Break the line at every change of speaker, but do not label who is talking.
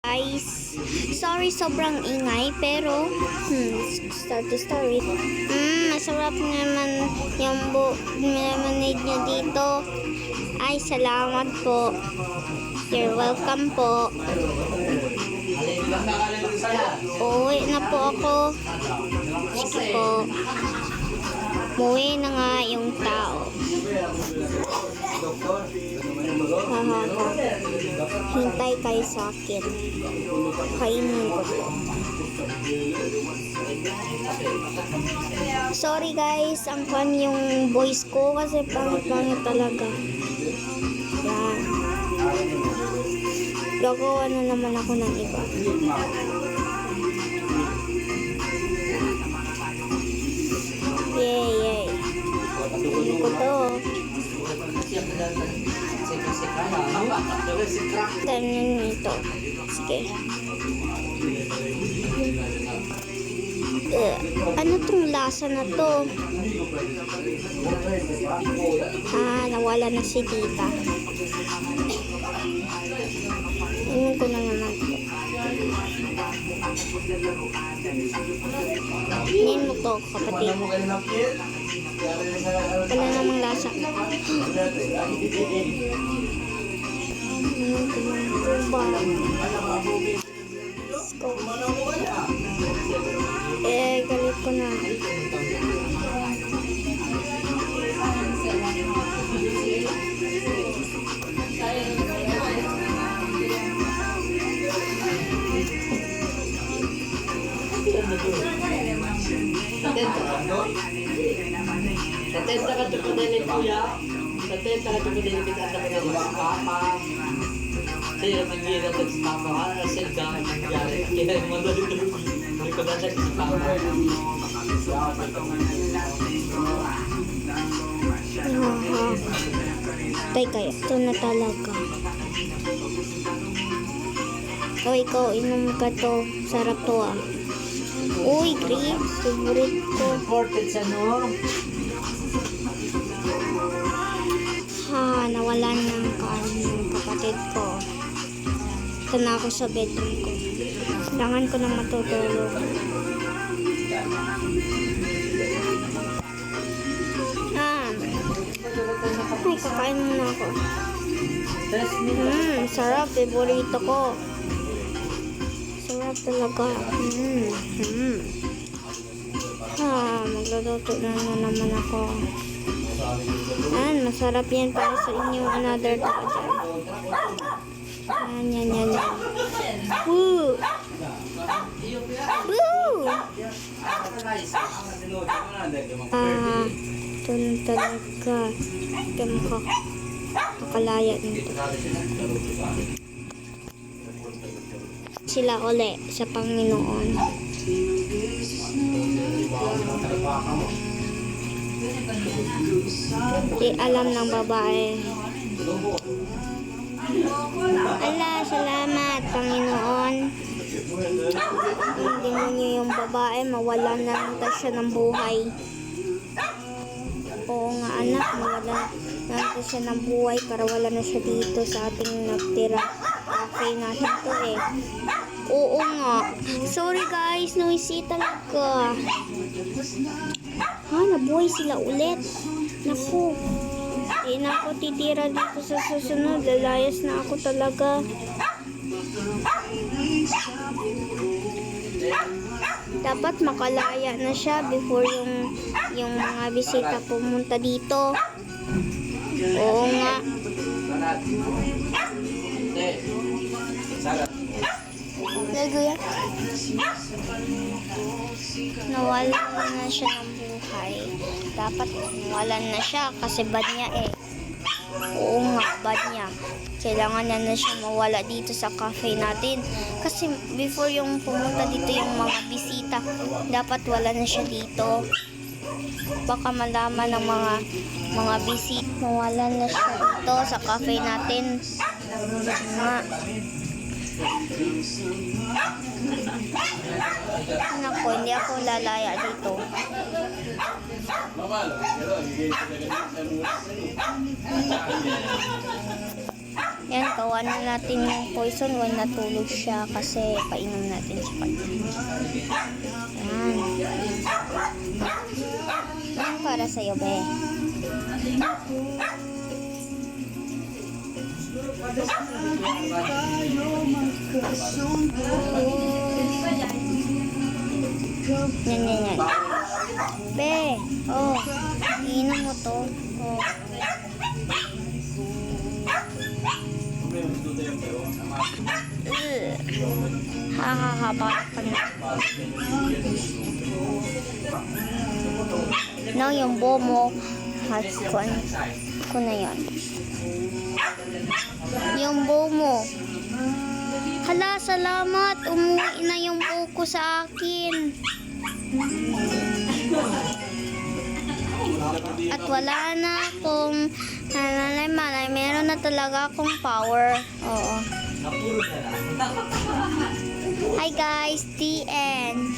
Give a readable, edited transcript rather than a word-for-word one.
Guys, sorry sobrang ingay pero start the story. Masarap naman yung lemonade nyo dito. Ay, salamat po. You're welcome po. Uwi na po ako. Sige po. Muwi na nga yung tao. Hintay kayo sa akin. Kainin ko po. Sorry guys, ang fan yung voice ko kasi pangit talaga. Yan. Gagawa na naman ako ng iba. Yay. Kainin ko to. Tanan nito. Sige. Ano tong lasa na to? Nawala na si tita. Inumin ko na naman to. Inin mo to, kapatid. Wala namang lasa. Let's go. Galit ko na.
Tatenta ka tupo din ni Kuya. Tatenta ka tupo din ni Bitata ka ng mas papa. Kaya mag-iira ka sa papa ka. Kasi dami nangyari. Kaya mo na dito. Hindi ko na sa papa.
Teka, ito na talaga. Ikaw, inom ka to. Sarap to ah. Uy, grapes. Favorite ko.
Imported sa no?
Nawalan ng kain ng kapatid ko. Ito na ako sa bedroom ko. Kailangan ko nang matutulog. Ay, kakain muna ako. Sarap. Favorito ko. Sarap talaga. Magluluto na naman ako. Masarap yan para sa inyo. Another tayo dyan. Yan. Woo! Woo! Ito na talaga. Kaya makakalaya nito. Sila uli sa Panginoon. Di alam ng babae. Ala, salamat Panginoon. Hindi mo niyo yung babae, mawalan na lang siya ng buhay. Oo nga anak, mawalan na lang siya ng buhay para wala na siya dito sa ating nagtira. Okay natin to eh. Oo nga. Sorry guys, noisy talaga. Nabuhay sila ulit. Naku. Hindi na ako titira dito sa susunod. Lalayas na ako talaga. Dapat makalaya na siya before yung mga bisita pumunta dito. Oo nga. Laguya. Nawalan na siya ng buhay. Dapat nawalan na siya kasi bad niya eh. Oo nga, bad niya. Kailangan na siya mawala dito sa cafe natin. Kasi before yung pumunta dito yung mga bisita, dapat wala na siya dito. Baka malaman ng mga bisita, mawala na siya dito sa cafe natin. Naku, hindi ako lalaya dito. Yan, kawanan natin yung poison when natulog siya kasi painom natin sa kanya. Yan. Yan para sa'yo, be. Yan. Be, oh, iinom mo to. Oh. Hakakabak ka na. No, yung buo mo, ko na yan. Yung buo mo. Hala, salamat. Umuwi na yung buo ko sa akin. At wala na akong malay, meron na talaga akong power. Oo.
Napuro na lang.
Hi guys, the end.